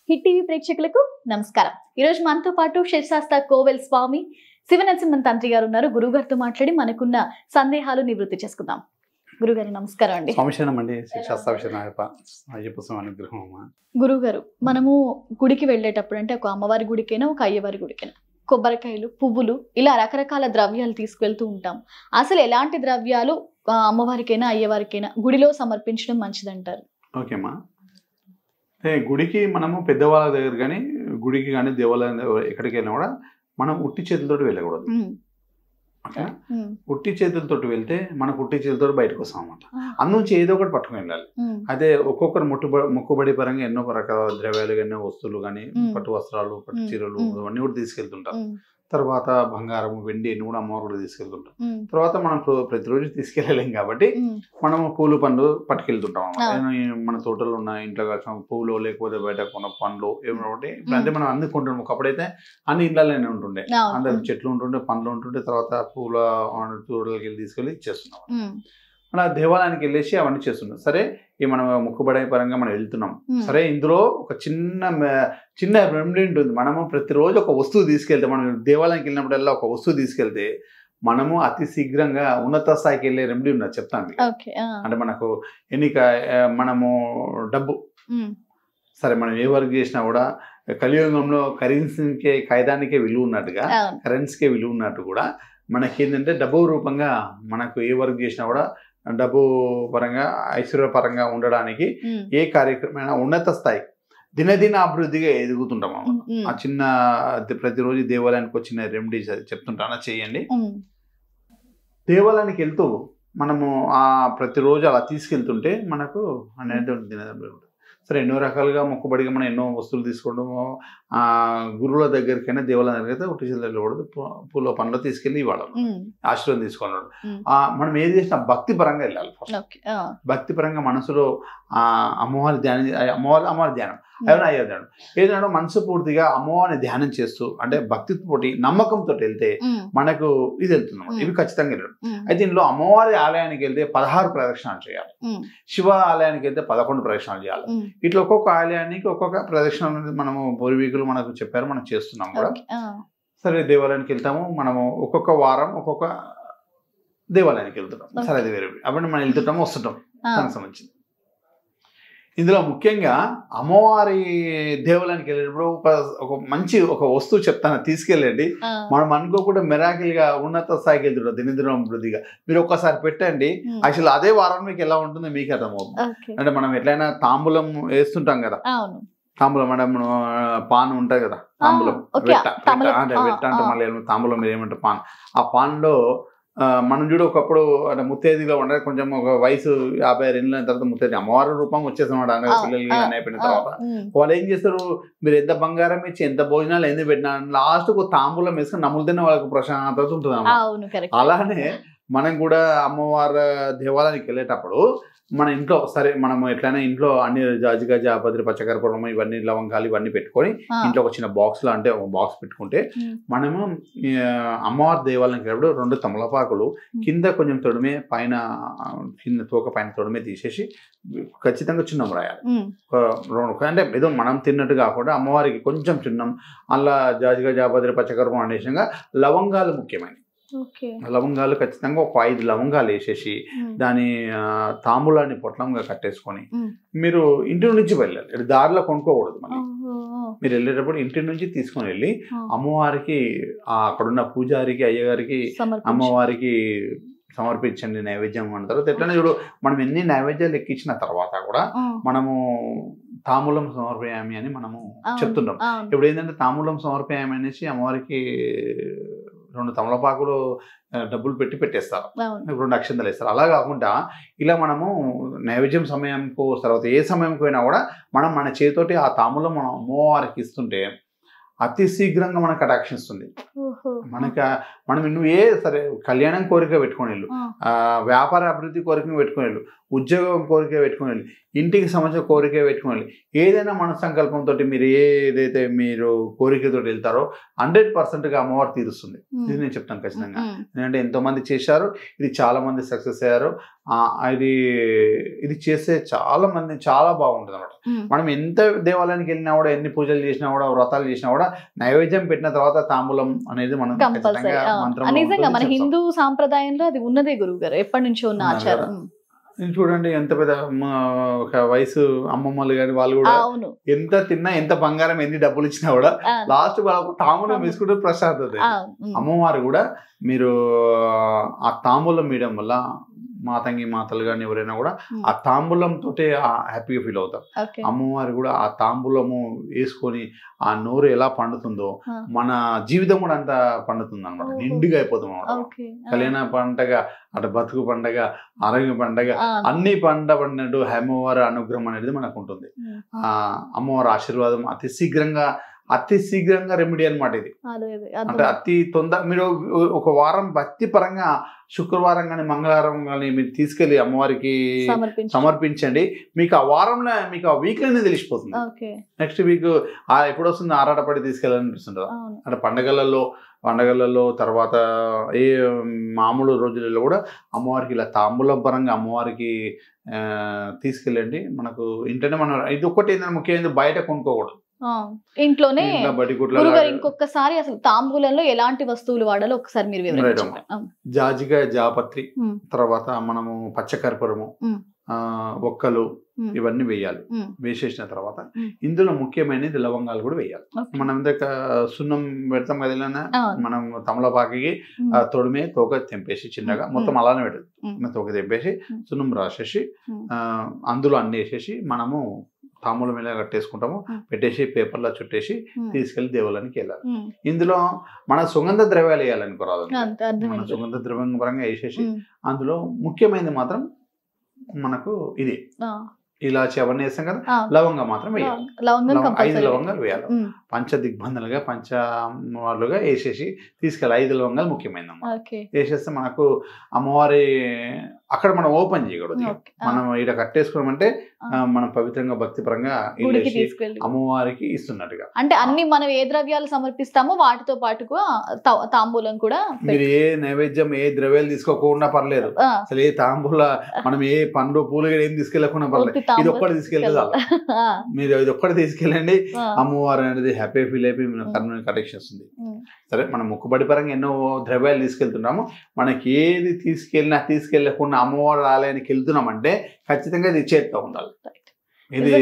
Hit TV ప్రేక్షకులకు నమస్కారం. ఈ రోజు మనతో పాటు శివశాస్త్ర కోవెల్ స్వామి శివనరసింహన్ తంత్రి గారు ఉన్నారు. గురువు గారితో మాట్లాడి మనకున్న సందేహాలు నివృత్తి చేసుకుందాం. గురుగారు నమస్కారం అండి. గురువు గారు, మనము గుడికి వెళ్ళేటప్పుడు అంటే ఒక అమ్మవారి గుడికైనా ఒక అయ్యవారి గుడికైనా కొబ్బరికాయలు, పువ్వులు ఇలా రకరకాల ద్రవ్యాలు తీసుకెళ్తూ ఉంటాం. అసలు ఎలాంటి ద్రవ్యాలు అమ్మవారికైనా అయ్యవారికైనా గుడిలో సమర్పించడం మంచిదంటారు? ఓకేమ్మా, గుడికి మనము పెద్దవాళ్ళ దగ్గర కానీ గుడికి కానీ దేవాలయం ఎక్కడికి వెళ్ళినా కూడా మనం ఉట్టి చేతులతో వెళ్ళకూడదు. ఓకే, ఉట్టి చేతులతో వెళ్తే మనకు ఉట్టి చేతులతో బయటకు వస్తాం అన్నమాట. అందునుంచి ఏదో ఒకటి పట్టుకుని వెళ్ళాలి. అదే ఒక్కొక్కరు మొక్కుబడి పరంగా ఎన్నో రకాల ద్రవ్యాలు, ఎన్నో వస్తువులు కానీ పట్టు వస్త్రాలు, పట్టు చీరలు అవన్నీ కూడా తీసుకెళ్తుంటారు. తర్వాత బంగారం, వెండి ఎన్ని కూడా అమ్మవారు కూడా తీసుకెళ్తుంటాం. తర్వాత మనం ప్రతిరోజు తీసుకెళ్ళలేం కాబట్టి మనము పూలు పండ్లు పట్టుకెళ్తుంటాం. మన తోటలో ఉన్న ఇంట్లో కాల్సిన పూలు, లేకపోతే బయట కొన్న పండ్లు ఏమైనా ఉంటే అంటే మనం అన్ని కొంటున్నాం. ఒకప్పుడైతే అన్ని ఇళ్ళలోనే ఉంటుండే, అందరు చెట్లు ఉంటుండే, పండ్లు ఉంటుండే. తర్వాత పూల తోటలకి వెళ్ళి తీసుకెళ్ళి ఇచ్చేస్తున్నాం. మన దేవాలయానికి వెళ్ళేసి అవన్నీ చేస్తున్నాం. సరే, ఈ మనం మొక్కుబడి పరంగా మనం వెళ్తున్నాం. సరే, ఇందులో ఒక చిన్న రెమెడీ ఉంటుంది. మనము ప్రతిరోజు ఒక వస్తువు తీసుకెళ్తే, మనం దేవాలయానికి వెళ్ళినప్పుడల్లా ఒక వస్తువు తీసుకెళ్తే మనము అతి శీఘ్రంగా ఉన్నత స్థాయికి వెళ్ళే రెమెడీ ఉన్నది చెప్తాను. అంటే మనకు మనము డబ్బు, సరే మనం ఏ వర్క్ చేసినా కూడా కలియుగంలో కరెన్సీకే, కాగితానికే విలువ ఉన్నట్టుగా, కరెన్సీకే విలువ ఉన్నట్టు కూడా మనకేంటంటే డబ్బు రూపంగా మనకు ఏ వర్క్ చేసినా కూడా డబ్బు పరంగా, ఐశ్వర్య పరంగా ఉండడానికి ఏ కార్యక్రమమైనా ఉన్నత స్థాయి దినదిన అభివృద్ధిగా ఎదుగుతుంటాం. ఆ చిన్న ప్రతిరోజు దేవాలయానికి వచ్చిన రెమెడీస్ చెప్తుంటాను, చేయండి. దేవాలయానికి వెళ్తూ మనము ఆ ప్రతిరోజు అలా తీసుకెళ్తుంటే మనకు అనేది దినదిన. సరే, ఎన్నో రకాలుగా మొక్కుబడిగా మనం ఎన్నో వస్తువులు తీసుకోవడము, గురువుల దగ్గరికైనా దేవాలయం దగ్గర ఉట్టి చేతులు కూడా పూల పండ్లు తీసుకెళ్ళి ఇవ్వడం, ఆశీర్వాదం తీసుకోవడం. మనం ఏది చేసినా భక్తి పరంగా వెళ్ళాలి. భక్తి పరంగా మనసులో అమ్మవారి ధ్యానం ఏమైనా అయ్యే ధ్యానం ఏదైనా మనసు పూర్తిగా అమ్మవారిని ధ్యానం చేస్తూ, అంటే భక్తితోటి నమ్మకంతో వెళ్తే మనకు ఇది వెళ్తున్నాం. ఇవి ఖచ్చితంగా వెళ్ళడం. అయితే ఇందులో అమ్మవారి ఆలయానికి వెళ్తే 16 ప్రదక్షిణాలు చేయాలి. శివ ఆలయానికి వెళ్తే 11 ప్రదక్షిణాలు చేయాలి. ఇట్లా ఒక్కొక్క ఆలయానికి ఒక్కొక్క ప్రదక్షిణ మనము పూర్వీకులు మనకు చెప్పారు, మనం చేస్తున్నాం కూడా. సరే, దేవాలయానికి వెళ్తాము. మనము ఒక్కొక్క వారం ఒక్కొక్క దేవాలయానికి వెళ్తున్నాం. సరే, అది వేరే. అప్పుడు మనం వెళ్తుంటాము, వస్తుంటాం. దానికి సంబంధించింది ఇందులో ముఖ్యంగా అమ్మవారి దేవాలయానికి వెళ్ళేటప్పుడు ఒక మంచి ఒక వస్తువు చెప్తాను, తీసుకెళ్ళండి. మనం అనుకోకుండా మిరాకిల్ గా ఉన్నత స్థాయికి వెళ్తుంటాం దినదిన అభివృద్ధిగా. మీరు ఒక్కసారి పెట్టండి, యాక్చువల్ అదే వారం మీకు ఎలా ఉంటుందో మీకు అర్థమవుతుంది. అంటే మనం ఎట్లయినా తాంబూలం వేస్తుంటాం కదా, తాంబూలం అంటే పాన్ ఉంటుంది కదా, తాంబూలం వెట్ట అంటే మళ్ళీ తాంబూలం మీరు ఏమంటారు పాన్. ఆ పాన్లో మనం చూడు ఒకప్పుడు అంటే ముత్తేదిగా ఉండే కొంచెం ఒక వయసు 56 ఏళ్ళ తర్వాత ముత్తేది అమ్మవారి రూపం వచ్చేసినమాట. పిల్లలకి అయిపోయిన తర్వాత వాళ్ళు ఏం చేస్తారు, మీరు ఎంత బంగారం ఇచ్చి ఎంత భోజనాలు ఎందుకు పెట్టినా లాస్ట్ ఒక తాంబూలం వేసుకుని నమ్ములుతేనే వాళ్ళకి ప్రశాంతత ఉంటుంది. అలానే మనం కూడా అమ్మవారి దేవాలయానికి వెళ్ళేటప్పుడు మన ఇంట్లో, సరే మనము ఎట్లయినా ఇంట్లో అన్ని జాజిగా, జాపత్రి, పచ్చకర్పూరం ఇవన్నీ లవంగాలు ఇవన్నీ పెట్టుకొని ఇంట్లో ఒక చిన్న బాక్స్లో, అంటే ఒక బాక్స్ పెట్టుకుంటే మనము అమ్మవారి దేవాలయానికి వెళ్ళినప్పుడు 2 తమలపాకులు కింద కొంచెం తొడిమే, పైన కింద తోక పైన తొడిమే తీసేసి ఖచ్చితంగా చిన్నం రాయాలి. అంటే ఏదో మనం తిన్నట్టు కాకుండా అమ్మవారికి కొంచెం చిన్నం, అలా జాజిగా, జాపత్రి, పచ్చకర్పూరం అనేసంగా లవంగాలు ముఖ్యమైనవి. లవంగాలు ఖచ్చితంగా ఒక 5 లవంగాలు వేసేసి దాని తాంబూలాన్ని పొట్లంగా కట్టేసుకొని మీరు ఇంటి నుంచి వెళ్ళాలి. దారిలో కొనుక్కోకూడదు. మళ్ళీ మీరు వెళ్ళేటప్పుడు ఇంటి నుంచి తీసుకొని వెళ్ళి అమ్మవారికి, అక్కడున్న పూజారికి, అయ్యగారికి, అమ్మవారికి సమర్పించండి నైవేద్యం అన్న తర్వాత. ఎట్లనే చూడు, మనం ఎన్ని నైవేద్యాలు ఎక్కించిన తర్వాత కూడా మనము తాంబూలం సమర్పయామి అని మనము చెప్తుంటాం. ఇప్పుడు ఏంటంటే తాంబూలం సమర్పయామి అనేసి అమ్మవారికి 2 తమలపాకులు డబ్బులు పెట్టి పెట్టేస్తారు, 2 అక్షంతలు వేస్తారు. అలా కాకుండా ఇలా మనము నైవేద్యం సమయంకు, తర్వాత ఏ సమయంకి పోయినా కూడా మనం మన చేతితోటి ఆ తాంబూలం మనం అమ్మవారికి ఇస్తుంటే అతి శీఘ్రంగా మనకు కటాక్షిస్తుంది. మనం నువ్వు సరే కళ్యాణం కోరిక పెట్టుకొని వెళ్ళు, వ్యాపార అభివృద్ధి కోరిక పెట్టుకొని వెళ్ళు, ఉద్యోగం కోరిక పెట్టుకొని వెళ్ళు, ఇంటికి సంబంధించిన కోరిక పెట్టుకొని వెళ్ళి ఏదైనా మన సంకల్పంతో మీరు ఏదైతే మీరు కోరికతో వెళ్తారో 100%గా అమ్మవారు తీరుస్తుంది. ఇది నేను చెప్తాను ఖచ్చితంగా. ఎందుకంటే ఎంతో మంది చేశారు, ఇది చాలా మంది సక్సెస్ అయ్యారు. ఇది ఇది చేస్తే చాలా మంది చాలా బాగుంటుంది అనమాట. మనం ఎంత దేవాలయానికి వెళ్ళినా కూడా, ఎన్ని పూజలు చేసినా కూడా, వ్రతాలు చేసినా కూడా, నైవేద్యం పెట్టిన తర్వాత తాంబూలం అనేది మనం కంపల్సరీ. నిజంగా మన హిందూ సాంప్రదాయంలో అది ఉన్నదే గురువు గారు, ఎప్పటి నుంచో ఉన్న ఆచారం. చూడండి ఎంత పెద్ద ఒక వయసు అమ్మమ్మలు కానీ వాళ్ళు కూడా ఎంత తిన్నా, ఎంత బంగారం, ఎన్ని డబ్బులు ఇచ్చినా కూడా లాస్ట్ తాంబూలం వేసుకుంటే ప్రసాదం. అమ్మవారు కూడా మీరు ఆ తాంబూలం వేయడం వల్ల మాతంగి మాతలు కానీ ఎవరైనా కూడా ఆ తాంబూలం తోటే హ్యాపీగా ఫీల్ అవుతారు. అమ్మవారు కూడా ఆ తాంబూలము వేసుకొని ఆ నోరు ఎలా పండుతుందో మన జీవితం కూడా అంత పండుతుంది అనమాట, నిండుగా అయిపోతాం అనమాట. కళ్యాణ పండగ, అటు బతుకు పండగ, ఆరోగ్య పండగ, అన్ని పండినట్టు అమ్మవారి అనుగ్రహం అనేది మనకు ఉంటుంది. అమ్మవారి ఆశీర్వాదం అతి శీఘ్రంగా రెమెడీ అనమాట ఇది. అంటే అతి తొందర మీరు ఒక వారం భక్తి పరంగా శుక్రవారం కానీ మంగళవారం కానీ మీరు తీసుకెళ్లి అమ్మవారికి సమర్పించండి. మీకు ఆ వారంలో, మీకు ఆ వీక్ లోనే తెలిసిపోతుంది. నెక్స్ట్ వీక్ ఎప్పుడు వస్తుంది ఆరాటపడి తీసుకెళ్ళాలనిపిస్తుంటుంది. అంటే పండగలలో తర్వాత ఏ మామూలు రోజులలో కూడా అమ్మవారికి ఇలా తాంబూలం పరంగా అమ్మవారికి తీసుకెళ్ళండి. మనకు ఇంటనే మనం ఇది ఒకటి ఏంటంటే ముఖ్యమైనది, బయట కొనుక్కోకూడదు. ఇంట్లోనే గురుగారు ఇంకొకసారి అసలు తాంబూలంలో ఎలాంటి వస్తువులు వాడాలో ఒకసారి మీరు వివరించండి. జాజికాయ, జాపత్రి, తర్వాత మనము పచ్చకర్పూరము, ఒక్కలు ఇవన్నీ వేయాలి. వేసేసిన తర్వాత ఇందులో ముఖ్యమైనది లవంగాలు కూడా వేయాలి. మనం సున్నం పెడతాం కదా, మనం తమలపాకి తొడిమే తోక తెంపేసి చిన్నగా మొత్తం అలానే పెట్టదు, తోక తెంపేసి సున్నం రాసేసి అందులో అన్ని వేసేసి మనము తాంబూలం ఎలా కట్టేసుకుంటాము, పెట్టేసి పేపర్లో చుట్టేసి తీసుకెళ్లి దేవాలయానికి వెళ్ళాలి. ఇందులో మన సుగంధ ద్రవ్యాలు వేయాలనుకోరాదు, మన సుగంధ ద్రవ్యం పరంగా వేసేసి అందులో ముఖ్యమైనది మాత్రం మనకు ఇది ఇలాచి అవన్నీ వేస్తాం కదా, లవంగా మాత్రం వేయాలి. 5 లవంగాలు వేయాలి. పంచదిగ్బంధనలుగా పంచవాళ్ళుగా వేసేసి తీసుకెళ్ళి 5 లవంగాలు ముఖ్యమైనదమ్మా. వేసేస్తే మనకు అమ్మవారి అక్కడ మనం ఓపెన్ చేయకూడదు. మనం ఇక్కడ కట్టేసుకున్నామంటే మనం పవిత్రంగా భక్తిపరంగా అమ్మవారికి ఇస్తున్నట్టుగా. అంటే అన్ని మనం ఏ ద్రవ్యాలు సమర్పిస్తామో వాటితో పాటుగా తాంబూలం కూడా, మీరు ఏ నైవేద్యం ఏ ద్రవ్యాలు తీసుకోకుండా పర్లేదు, అసలు ఏ తాంబూల మనం ఏ పండు పూలు ఏం తీసుకెళ్ళకుండా పర్లేదు, ఇది ఒక్కటి తీసుకెళ్తే మీరు ఇది ఒక్కటి తీసుకెళ్ళండి. అమ్మవారు అనేది హ్యాపీ ఫీల్ అయిపోయి కర్మ కటెక్షన్ వస్తుంది. సరే మనం మొక్కుబడి పరంగా ఎన్నో ద్రవ్యాలు తీసుకెళ్తున్నాము, మనకి ఏది తీసుకెళ్ళకుండా అమ్మవారి ఆలయానికి వెళ్తున్నామంటే ఖచ్చితంగా ఇది చేతిలో ఉండాలి. ఇది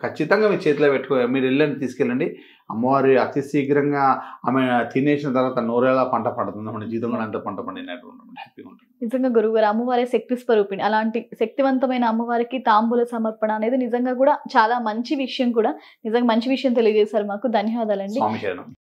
ఖచ్చితంగా మీ చేతిలో మీరు వెళ్ళండి, తీసుకెళ్ళండి. అమ్మవారి అతి శీఘ్రంగా ఆమె తినేసిన తర్వాత నోరేలా పంట పడుతుంది, మన జీవితంలో అంత పంట పండినట్టు హ్యాపీగా ఉంటుంది. నిజంగా గురువుగారు అమ్మవారి శక్తి స్వరూపిణి, అలాంటి శక్తివంతమైన అమ్మవారికి తాంబూల సమర్పణ అనేది నిజంగా కూడా చాలా మంచి విషయం, కూడా నిజంగా మంచి విషయం తెలియజేశారు మాకు. ధన్యవాదాలండి.